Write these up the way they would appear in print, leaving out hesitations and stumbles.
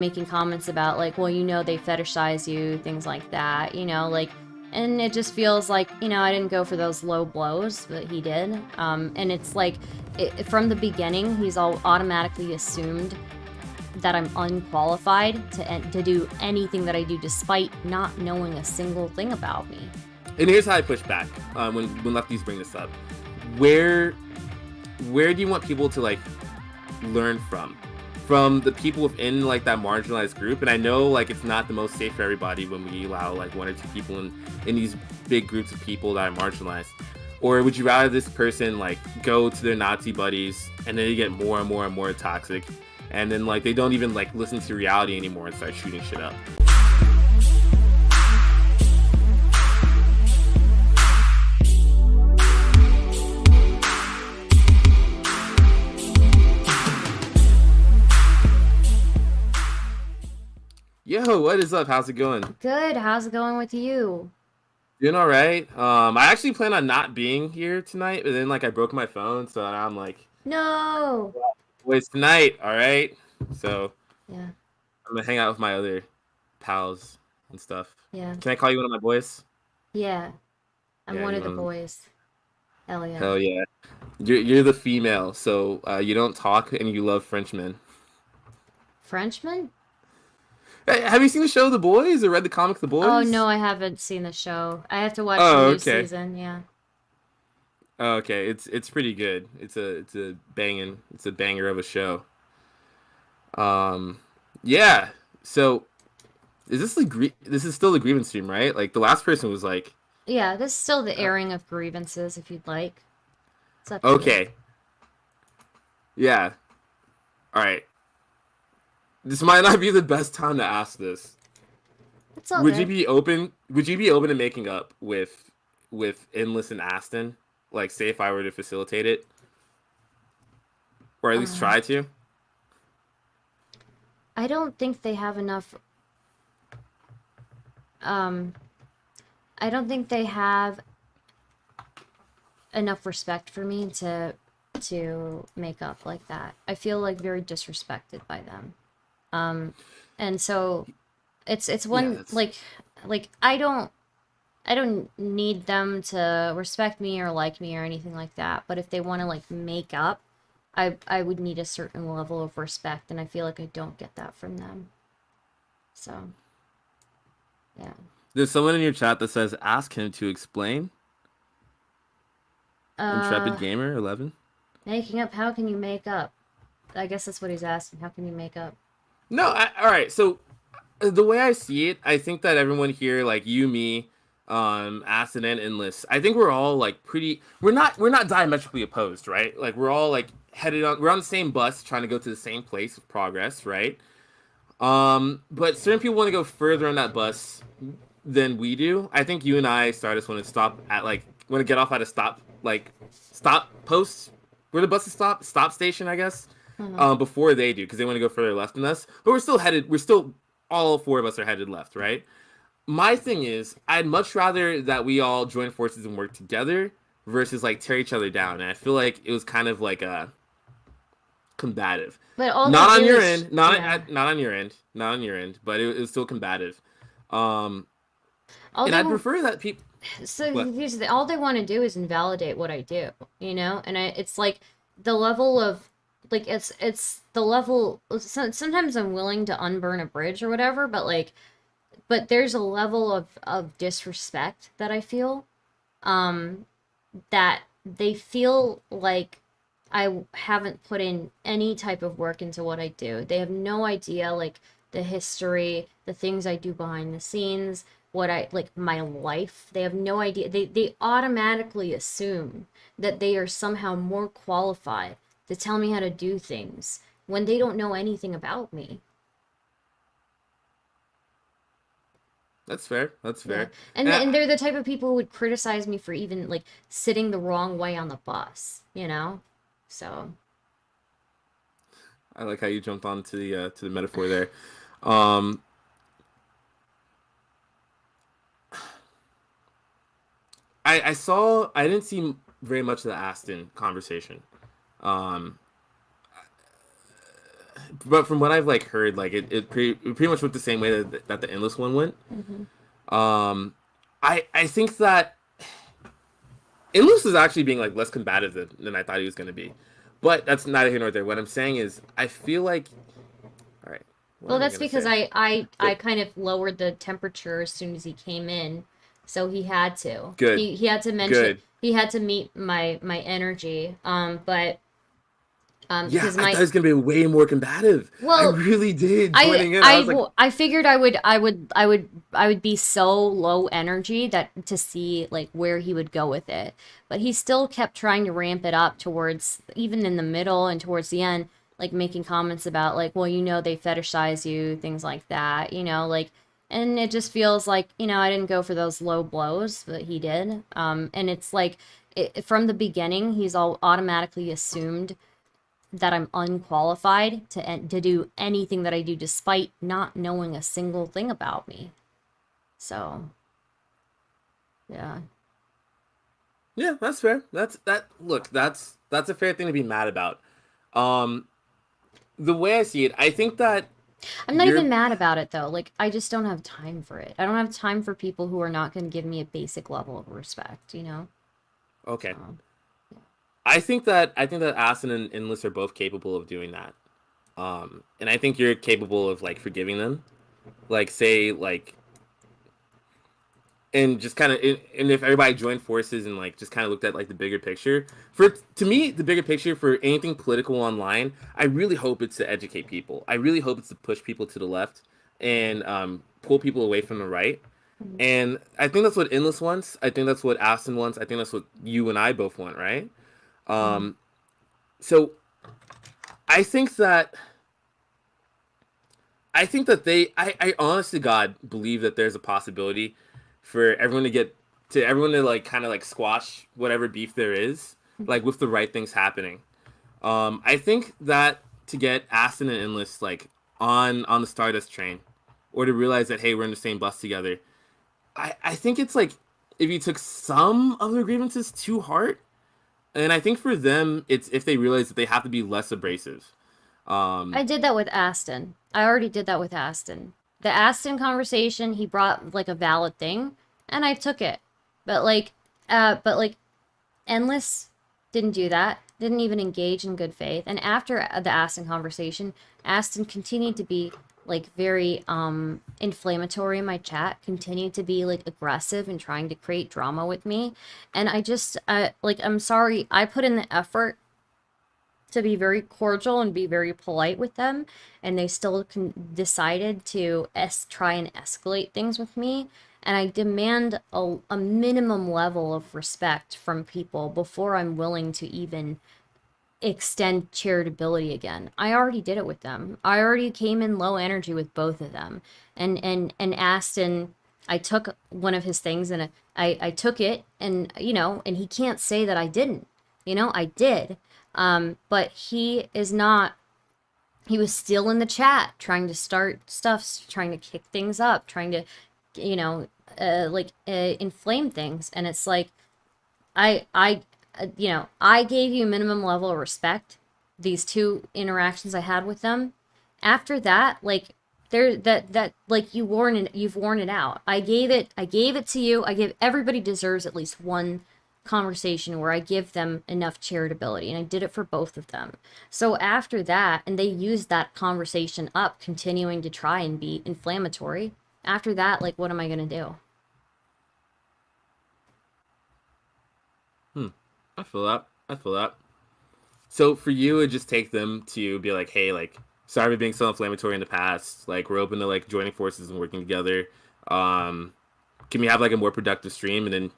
making comments about like, well, they fetishize you, things like that, like, and it just feels like, I didn't go for those low blows, but he did. And it's like, from the beginning, he's all automatically assumed that I'm unqualified to do anything that I do, despite not knowing a single thing about me. And here's how I push back when lefties bring this up. Where do you want people to like learn from? From the people within like that marginalized group? And I know like it's not the most safe for everybody when we allow like one or two people in these big groups of people that are marginalized. Or would you rather this person like go to their Nazi buddies and then they get more and more and more toxic, and then like they don't even like listen to reality anymore and start shooting shit up? Yo, what is up? How's it going? Good. How's it going with you? Doing all right. I actually plan on not being here tonight, but then like I broke my phone, so now I'm like, No. boys tonight, all right. So Yeah. I'm gonna hang out with my other pals and stuff. Yeah. Can I call you one of my boys? Yeah. I'm Yeah, one you of the want them. boys. Hell yeah. Hell yeah. You're the female, so you don't talk and you love Frenchmen. Frenchman? Hey, have you seen the show The Boys or read the comic The Oh no, Boys? I haven't seen the show. I have to watch the Oh, new okay. season. Yeah. Oh, okay. It's pretty good. It's a banger of a show. Um, yeah. So this is still the grievance stream, right? Like the last person was like, Yeah, this is still the uh, airing of grievances if you'd like. It's up to you. okay, yeah, all right. This might not be the best time to ask this. It's all good. Would you be open to making up with Endless and Aston? Like, say if I were to facilitate it, or at least Um, try to. I don't think they have enough. Um, I don't think they have enough respect for me to make up like that. I feel like very disrespected by them. Um, and so it's Yeah, one that's like I don't need them to respect me or like me or anything like that. But if they want to like make up, I would need a certain level of respect, and I feel like I don't get that from them. So yeah. there's someone in your chat that says ask him to explain. Intrepid Uh, Gamer 11. Making up. How can you make up? I guess that's what he's asking. How can you make up? No, all right. So the way I see it, I think that everyone here, like you, me, Acid and Endless, I think we're all like pretty. We're not diametrically opposed, right? Like we're all like headed on. We're on the same bus, trying to go to the same place of progress, right? But certain people want to go further on that bus than we do. I think you and I, Stardust, want to stop at like want to get off at a stop post where the buses stop station, I guess. Uh-huh. Before they do, because they want to go further left than us. But we're still headed. We're still all four of us are headed left, right? My thing is, I'd much rather that we all join forces and work together versus like tear each other down. And I feel like it was kind of like a combative. But all they Not on do your is end, yeah. not on your end, not on your end, but it was still combative. Um, All and they I'd prefer that people. so What? here's the all they want to do is invalidate what I do, and it's like the level of like it's the level. Sometimes I'm willing to unburn a bridge or whatever, but there's a level of disrespect that I feel, um that they feel like I haven't put in any type of work into what I do. They have no idea, like, the history, the things I do behind the scenes, what I like, my life. They have no idea. They automatically assume that they are somehow more qualified to tell me how to do things when they don't know anything about me. That's fair. That's Yeah. fair. And And and they're the type of people who would criticize me for even like sitting the wrong way on the bus. So, I like how you jumped on to the metaphor there. Um, I didn't see very much of the Aston conversation. Um, but from what I've like heard, like it pretty much went the same way that the endless one went. Mm-hmm. Um, I think that endless is actually being like less combative than I thought he was going to be, but that's neither here nor there. What I'm saying is, I feel like, all right, what Well, am I that's going to because say? I Good, kind of lowered the temperature as soon as he came in, so he had to. good, He had to mention good. he had to meet my energy. But Yeah, because I thought my he was going to be way more combative. I well, really did joining in. I was like, I figured I would be so low energy that to see like where he would go with it. But he still kept trying to ramp it up towards even in the middle and towards the end, like making comments about like, well, they fetishize you, things like that, like and it just feels like, I didn't go for those low blows, but he did. And it's like from the beginning, he's all automatically assumed that I'm unqualified to do anything that I do despite not knowing a single thing about me. So, yeah. yeah, that's fair. That's that. Look, that's a fair thing to be mad about. Um, the way I see it, I think that I'm not even you're mad about it though. Like I just don't have time for it. I don't have time for people who are not going to give me a basic level of respect. okay. So, I think that Aston and Endless are both capable of doing that. And I think you're capable of like forgiving them. Like say like and just kind of and if everybody joined forces and like just kind of looked at like the bigger picture for to me the bigger picture for anything political online, I really hope it's to educate people. I really hope it's to push people to the left and pull people away from the right. mm, And I think that's what Endless wants. I think that's what Aston wants. I think that's what you and I both want, right? mm. um so I think that I honest to God believe that there's a possibility for everyone to like kind of like squash whatever beef there is, like with the right things happening. I think that to get Aston and Endless like on the Stardust train, or to realize that hey we're in the same bus together, I think it's like if you took some of their grievances to heart, and I think for them it's if they realize that they have to be less abrasive. I Um, did that with Aston. I already did that with Aston. The Aston conversation, he brought like a valid thing, and I took it. But like Endless didn't do that, didn't even engage in good faith. And after the Aston conversation, Aston continued to be like very inflammatory in my chat, continued to be like aggressive and trying to create drama with me. And I just like I'm sorry, I put in the effort to be very cordial and be very polite with them, and they still decided to try and escalate things with me. And I demand a minimum level of respect from people before I'm willing to even extend charitability again. I already did it with them. I already came in low energy with both of them. And Aston, I took one of his things and I took it, and and he can't say that I didn't. I did. But he is not, he was still in the chat trying to start stuff, trying to kick things up, trying to you know inflame things. And it's like I I gave you minimum level of respect these two interactions I had with them. After that, like there that like you've worn it out. I gave it to you. I give everybody deserves at least one conversation where I give them enough charitability, and I did it for both of them. So after that, and they used that conversation up, continuing to try and be inflammatory. After that, like what am I gonna do? hmm, I feel that. I feel that. So for you, it would just take them to be like, hey, like, sorry for being so inflammatory in the past. Like, we're open to like joining forces and working together. Um, can we have like a more productive stream? And then,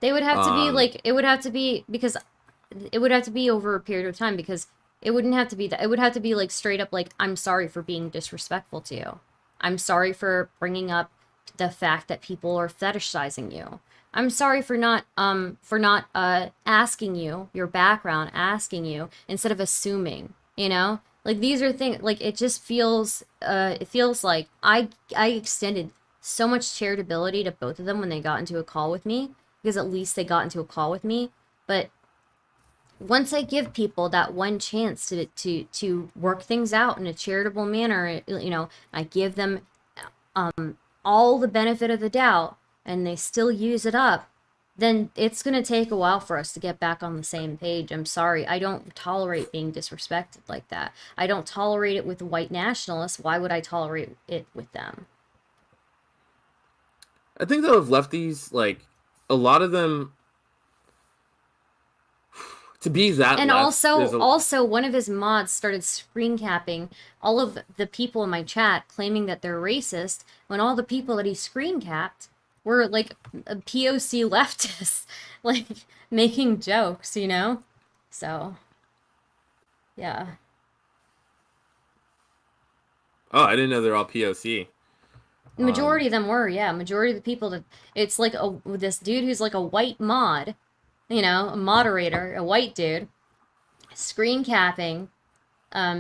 They would have to be um, like, it would have to be because it would have to be over a period of time, because it wouldn't have to be that. It would have to be like straight up like, I'm sorry for being disrespectful to you. I'm sorry for bringing up the fact that people are fetishizing you. I'm sorry for not asking you your background, asking you instead of assuming. Like these are things, like it feels like I extended so much charitability to both of them when they got into a call with me, because at least they got into a call with me. But once I give people that one chance to work things out in a charitable manner, I give them all the benefit of the doubt and they still use it up, then it's going to take a while for us to get back on the same page. I'm sorry. I don't tolerate being disrespected like that. I don't tolerate it with white nationalists. Why would I tolerate it with them? I think though, of lefties, like a lot of them, to be that And left, there's a also one of his mods started screen capping all of the people in my chat claiming that they're racist when all the people that he screen capped were like POC leftists, like making jokes, So, yeah. oh, I didn't know they're all POC. The majority of them were, yeah. Majority of the people that it's like this dude who's like a white mod, a moderator, a white dude, screen capping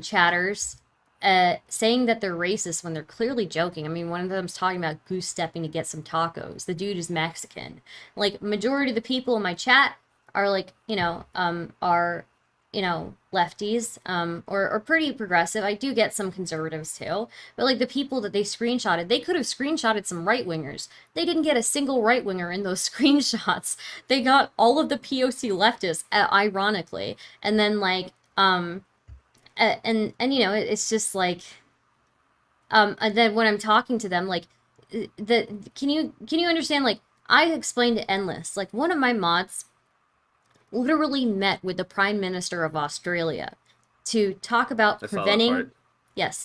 chatters, saying that they're racist when they're clearly joking. I mean, one of them's talking about goose stepping to get some tacos. The dude is Mexican. Like, majority of the people in my chat are like, lefties, or pretty progressive. I do get some conservatives too, but like the people that they screenshotted, they could have screenshotted some right wingers. They didn't get a single right winger in those screenshots. They got all of the POC leftists, ironically, and then like it's just like and then when I'm talking to them, like can you understand, like I explained to Endless, like one of my mods literally met with the Prime Minister of Australia to talk about I saw that part.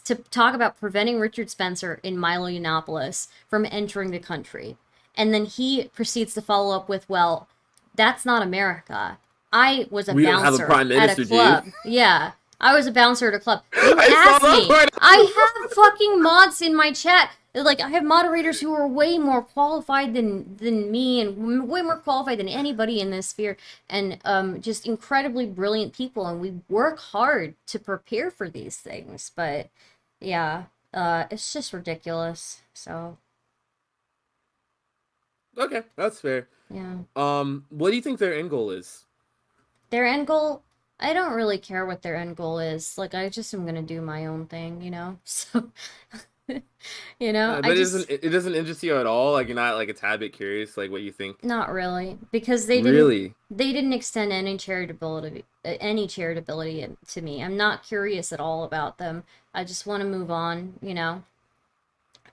to talk about preventing Richard Spencer in Milo Yiannopoulos from entering the country. And then he proceeds to follow up with, well, that's not America. I was a We don't have a bouncer prime minister, at a club. dude. Yeah. I was a bouncer at a club. You I asked saw that me. part. I have fucking mods in my chat. Like, I have moderators who are way more qualified than me and way more qualified than anybody in this sphere, and just incredibly brilliant people, and we work hard to prepare for these things. But yeah, it's just ridiculous. So Okay, that's fair. yeah. What do you think their end goal is? Their end goal, I don't really care what their end goal is. Like, I just am gonna do my own thing. So, But it doesn't interest you at all. Like you're not like a tad bit curious, like what you think. Not really, because Really? they didn't extend any charitability to me. I'm not curious at all about them. I just want to move on.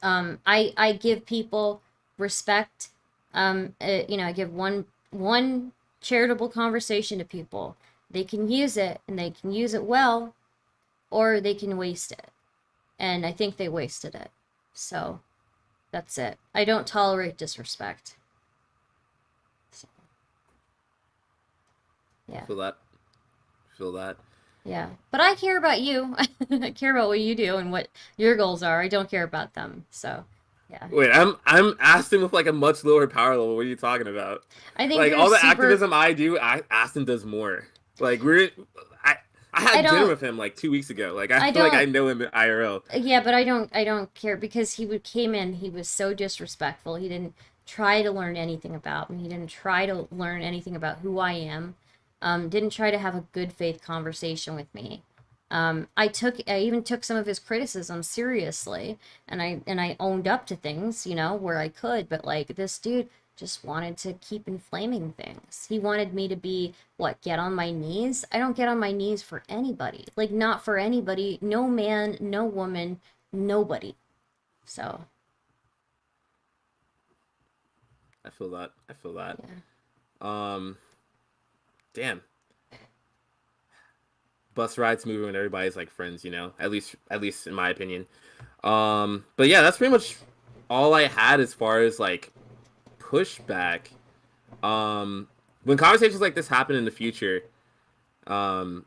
I give people respect. I give one charitable conversation to people. They can use it, and they can use it well, or they can waste it. And I think they wasted it. So that's it. I don't tolerate disrespect. So, yeah. Feel that? Feel that? Yeah. But I care about you. I care about what you do and what your goals are. I don't care about them. So, yeah. Wait, I'm Aston with like a much lower power level. What are you talking about? I think Like you're all the super... activism I do, Aston does more. Like I had dinner with him like 2 weeks ago. Like I feel like I know him IRL. Yeah, but I don't care because came in, he was so disrespectful. He didn't try to learn anything about me. He didn't try to learn anything about who I am. Didn't try to have a good faith conversation with me. I even took some of his criticism seriously, and I owned up to things, where I could, but like this dude just wanted to keep inflaming things. He wanted me to get on my knees? I don't get on my knees for anybody. Like, not for anybody. No man, no woman, nobody. So. I feel that. Yeah. Damn. Bus rides moving when everybody's like friends, at least in my opinion. But yeah, that's pretty much all I had as far as like pushback. When conversations like this happen in the future, I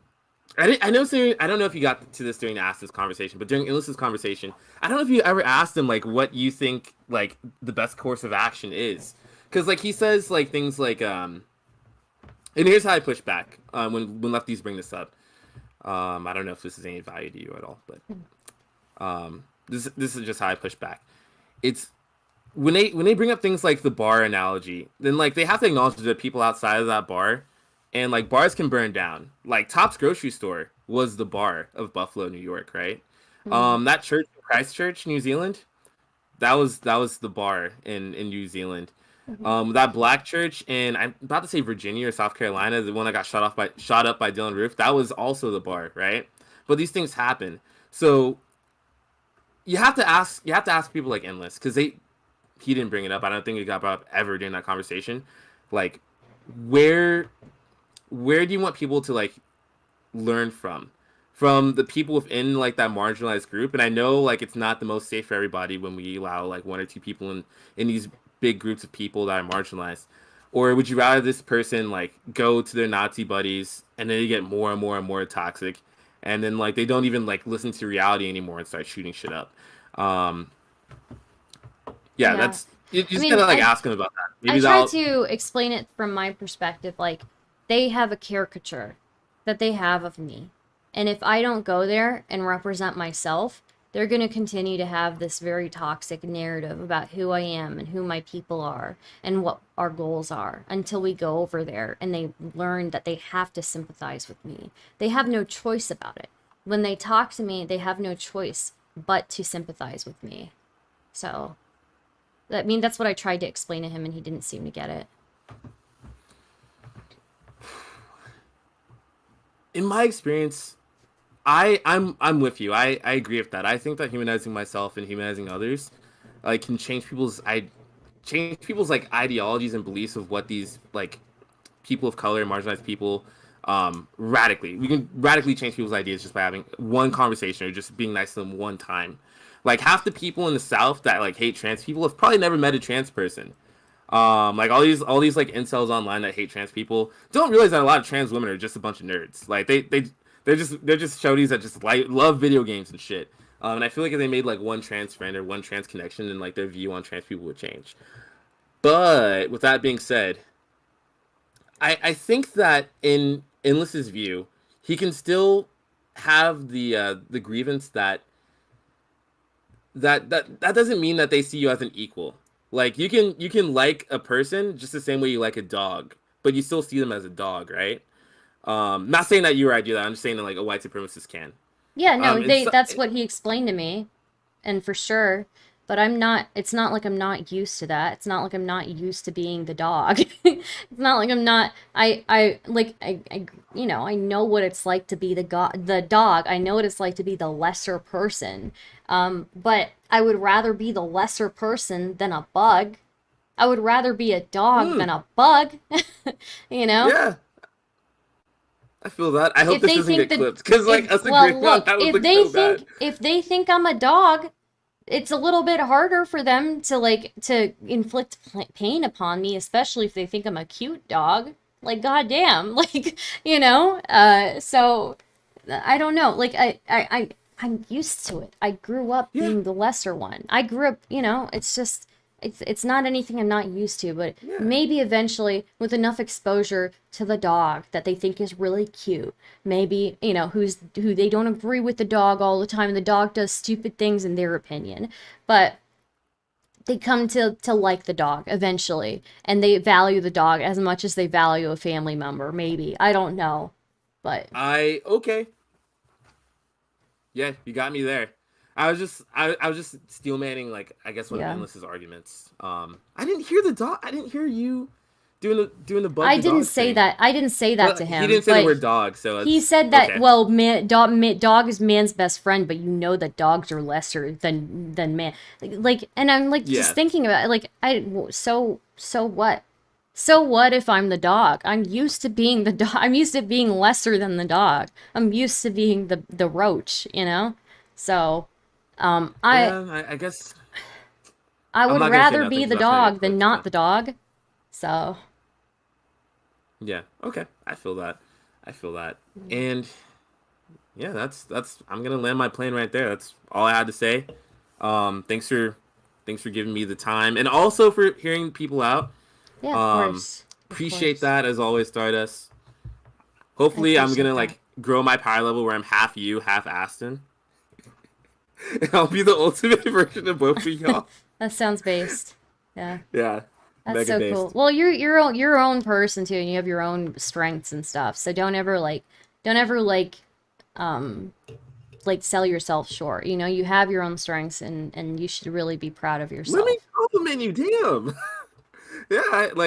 don't know if you got to this during Aston's conversation, but during Endless's conversation, I don't know if you ever asked him like what you think like the best course of action is, because like he says like things like and here's how I push back when lefties bring this up. I don't know if this is any value to you at all, but this is just how I push back. It's when they bring up things like the bar analogy, then like they have to acknowledge that people outside of that bar and like bars can burn down. Like Tops grocery store was the bar of Buffalo, New York, right? Mm, That church, Christchurch, New Zealand, that was the bar in New Zealand. mhm. That black church in, I'm about to say Virginia or South Carolina, the one that got shot up by Dylan Roof, that was also the bar, right? But these things happen. So you have to ask people like Endless, because he didn't bring it up. I don't think it got brought up ever during that conversation. Like, where where do you want people to like learn from the people within like that marginalized group? And I know like it's not the most safe for everybody when we allow like one or two people in these big groups of people that are marginalized. Or would you rather this person like go to their Nazi buddies and then they get more and more and more toxic, and then like they don't even like listen to reality anymore and start shooting shit up? um yeah, Yeah. that's you I just mean, gotta like ask them about that. I Maybe try that'll. to explain it from my perspective. Like, they have a caricature that they have of me. And if I don't go there and represent myself, they're going to continue to have this very toxic narrative about who I am and who my people are and what our goals are until we go over there and they learn that they have to sympathize with me. They have no choice about it. When they talk to me, they have no choice but to sympathize with me. So, I mean, that's what I tried to explain to him, and he didn't seem to get it. In my experience, I'm with you. I agree with that. I think that humanizing myself and humanizing others like can change people's like ideologies and beliefs of what these like people of color, marginalized people, radically. We can radically change people's ideas just by having one conversation or just being nice to them one time. Like half the people in the South that like hate trans people have probably never met a trans person. Like all these like incels online that hate trans people don't realize that a lot of trans women are just a bunch of nerds. Like they're just shorties that just like love video games and shit. And I feel like if they made like one trans friend or one trans connection, then like their view on trans people would change. But with that being said, I think that in Endless's view, he can still have the grievance that doesn't mean that they see you as an equal. Like you can like a person just the same way you like a dog, but you still see them as a dog, right? Not saying that you or I do that. I'm just saying that like a white supremacist can. Yeah, no, And so, that's what he explained to me, and for sure. But I'm not, it's not like I'm not used to that. It's not like I'm not used to being the dog. It's not like I'm not, I know what it's like to be the dog. I know what it's like to be the lesser person. But I would rather be the lesser person than a bug. I would rather be a dog than a bug, you know? yeah, I feel that. I hope If this they doesn't think get that, clipped because like if, us well, agreeing on look, that would look so bad. if they think I'm a dog, it's a little bit harder for them to like to inflict pain upon me, especially if they think I'm a cute dog. Like, goddamn, like, so I don't know. Like, I'm used to it. I grew up Yeah, being the lesser one. I grew up, it's just it's not anything I'm not used to, but yeah. maybe eventually with enough exposure to the dog that they think is really cute, maybe, who they don't agree with the dog all the time and the dog does stupid things in their opinion, but they come to like the dog eventually and they value the dog as much as they value a family member, maybe. I don't know. But Okay. Yeah, you got me there. I was just steel manning like I guess one of yeah. Endless's arguments. I didn't hear the dog. I didn't hear you doing the bug the dog thing. I didn't say that Well, to he him, didn't say the but word dog, so he it's said that, okay. well, dog is man's best friend, but you know that dogs are lesser than man. Like, and I'm like just Yeah, thinking about it, like so what? So what if I'm the dog? I'm used to being the dog. I'm used to being lesser than the dog. I'm used to being the roach, you know? So, um, I yeah. I guess I I'm would not gonna say rather nothing be because the that's gonna get dog than clipped. not But the dog. So, yeah, okay. I feel that. I feel that. And yeah, that's. I'm gonna land my plane right there. That's all I had to say. Thanks for giving me the time and also for hearing people out. yeah, of Um, course. Of appreciate course. that as always, Stardust. I Hopefully, I'm gonna appreciate that. like grow my power level where I'm half you, half Aston. And I'll be the ultimate version of both of y'all. That sounds based. Yeah. Yeah. That's Mega so cool. based. Well, you're your own person too, and you have your own strengths and stuff. So don't ever um like sell yourself short. You know, you have your own strengths, and you should really be proud of Let me yourself. compliment you, damn. Yeah,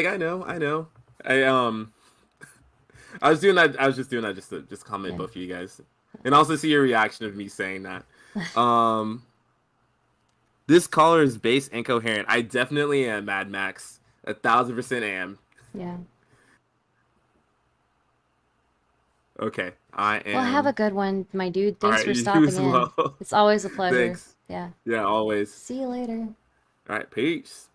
I know, I know. I I was doing that. I was just doing that just to just comment Yeah. both of you guys, and also see your reaction of me saying that. Um, this caller is base incoherent. I definitely am Mad Max. 1,000% am. Yeah. Okay, I Well, have a am. good one, my dude. All Thanks right, for you stopping as in. well. It's always a pleasure. Thanks. Yeah. Yeah, always. See you later. All right, peace.